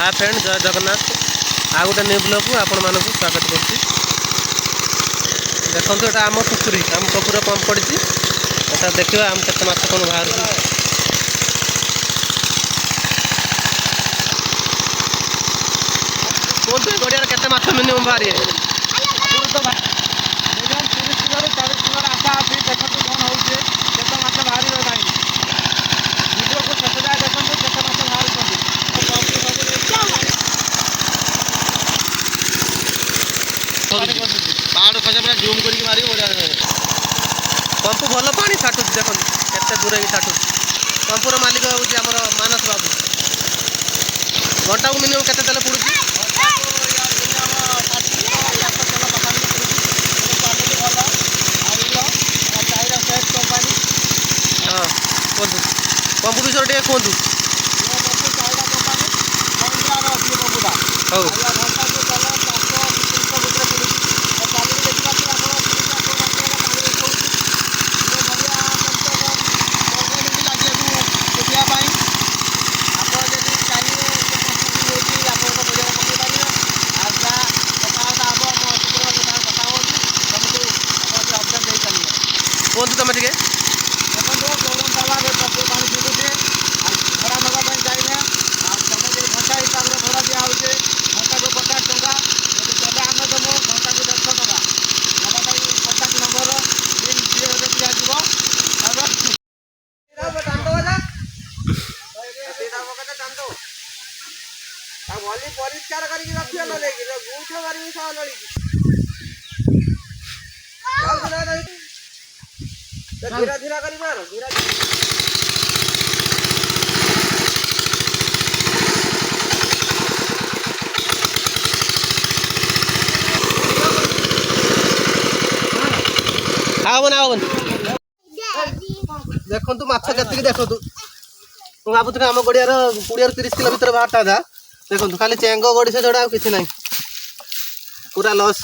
Hi friend जय जगन्नाथ आ गोटे new blog को आपण मानक स्वागत करছি। देखो एटा आम पुकुरी आम पुकुर पंप पड़ी एटा देखिए आम केते माछ कौन बाहर कौन गड़िया केते माछ मिनिमम बाहर पहाड़ खजा पूरा जूम करके मारी बढ़िया पंप भल पानी छाटुच देख केते दूर ही छाटुच पंपर मालिक हूँ आमर मानस बाबू घंटा को मिनिमम केते तेल पड़ुची हाँ कहतु पंप विषय टे कहतु हौ कहतु तुम टे परिष्कार करके रखियो न लेके गुठ मारी सा नळी धीरा धीरा करी मार धीरा आवन आवन देखंतु माछ केतिक देखंतु मु भाबुथि हम गड़ियार 20 30 किलो भीतर बाहरटा जा देखंतु खाली चेंगो गड़ी से जड़ा किछि नाही पूरा लॉस।